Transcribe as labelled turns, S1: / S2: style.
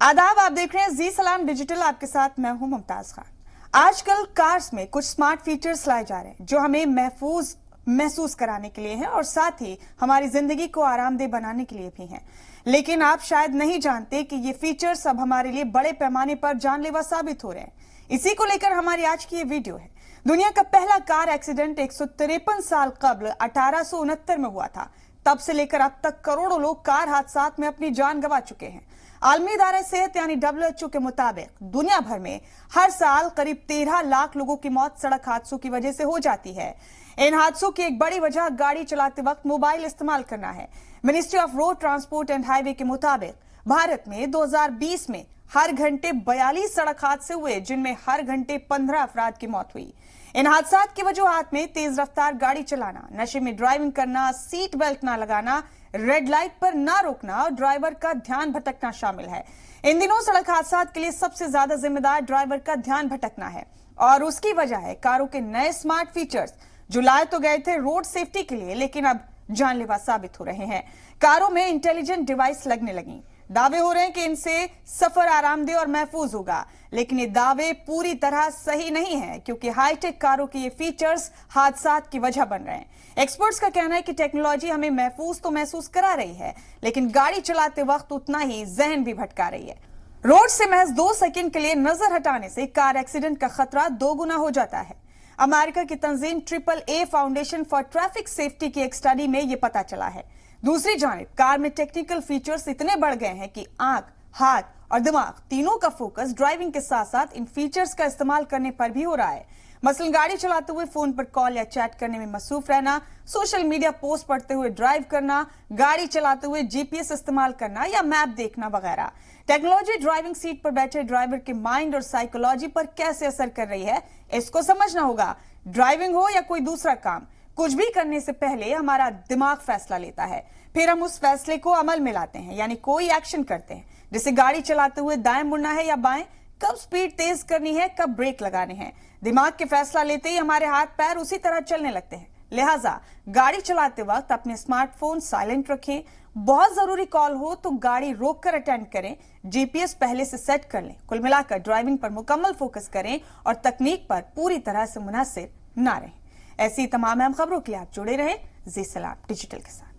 S1: आदाब, आप देख रहे हैं जी सलाम डिजिटल। आपके साथ मैं हूं मुमताज खान। आजकल कार्स में कुछ स्मार्ट फीचर्स लाए जा रहे हैं जो हमें महफूज महसूस कराने के लिए हैं और साथ ही हमारी जिंदगी को आरामदेह बनाने के लिए भी हैं। लेकिन आप शायद नहीं जानते कि ये फीचर्स अब हमारे लिए बड़े पैमाने पर जानलेवा साबित हो रहे हैं। इसी को लेकर हमारी आज की ये वीडियो है। दुनिया का पहला कार एक्सीडेंट 153 साल कबल 1869 में हुआ था। तब से लेकर अब तक करोड़ों लोग कार हादसात में अपनी जान गंवा चुके हैं। आलमी इदारा सेहत यानी WHO के मुताबिक दुनिया भर में हर साल करीब 13 लाख लोगों की मौत सड़क हादसों की वजह से हो जाती है। इन हादसों की एक बड़ी वजह गाड़ी चलाते वक्त मोबाइल इस्तेमाल करना है। Ministry of road transport and highway के मुताबिक भारत में 2020 में हर घंटे 42 सड़क हादसे हुए, जिनमें हर घंटे 15 अफराद की मौत हुई। इन हादसात की वजूहात में तेज रफ्तार गाड़ी चलाना, नशे में ड्राइविंग करना, सीट बेल्ट ना लगाना, रेड लाइट पर ना रोकना और ड्राइवर का ध्यान भटकना शामिल है। इन दिनों सड़क हादसात के लिए सबसे ज्यादा जिम्मेदार ड्राइवर का ध्यान भटकना है और उसकी वजह है कारों के नए स्मार्ट फीचर्स जो लाए तो गए थे रोड सेफ्टी के लिए, लेकिन अब जानलेवा साबित हो रहे हैं। कारों में इंटेलिजेंट डिवाइस लगने लगी। दावे हो रहे हैं कि इनसे सफर आरामदेह और महफूज होगा, लेकिन ये दावे पूरी तरह सही नहीं है क्योंकि हाईटेक कारों के ये फीचर्स हादसात की वजह बन रहे हैं। एक्सपर्ट्स का कहना है कि टेक्नोलॉजी हमें महफूज तो महसूस करा रही है, लेकिन गाड़ी चलाते वक्त उतना ही जहन भी भटका रही है। रोड से महज 2 सेकंड के लिए नजर हटाने से कार एक्सीडेंट का खतरा 2 गुना हो जाता है। अमेरिका की तंजीम AAA foundation for traffic safety की एक स्टडी में यह पता चला है। दूसरी जानिब कार में टेक्निकल फीचर्स इतने बढ़ गए हैं कि आंख, हाथ और दिमाग तीनों का फोकस ड्राइविंग के साथ साथ इन फीचर्स का इस्तेमाल करने पर भी हो रहा है। मसलन गाड़ी चलाते हुए फोन पर कॉल या चैट करने में मसरूफ रहना, सोशल मीडिया पोस्ट पढ़ते हुए ड्राइव करना, गाड़ी चलाते हुए GPS इस्तेमाल करना या मैप देखना वगैरह। टेक्नोलॉजी ड्राइविंग सीट पर बैठे ड्राइवर के माइंड और साइकोलॉजी पर कैसे असर कर रही है, इसको समझना होगा। ड्राइविंग हो या कोई दूसरा काम, कुछ भी करने से पहले हमारा दिमाग फैसला लेता है, फिर हम उस फैसले को अमल में लाते हैं, यानी कोई एक्शन करते हैं। जैसे गाड़ी चलाते हुए दाएं मुड़ना है या बाएं, कब स्पीड तेज करनी है, कब ब्रेक लगाने हैं। दिमाग के फैसला लेते ही हमारे हाथ पैर उसी तरह चलने लगते हैं। लिहाजा गाड़ी चलाते वक्त अपने स्मार्टफोन साइलेंट रखें। बहुत जरूरी कॉल हो तो गाड़ी रोककर अटेंड करें। GPS पहले से सेट कर लें। कुल मिलाकर ड्राइविंग पर मुकम्मल फोकस करें और तकनीक पर पूरी तरह से मुनहसिर ना रहें। ऐसी तमाम अहम खबरों के लिए आप जुड़े रहें जी सलाम डिजिटल के साथ।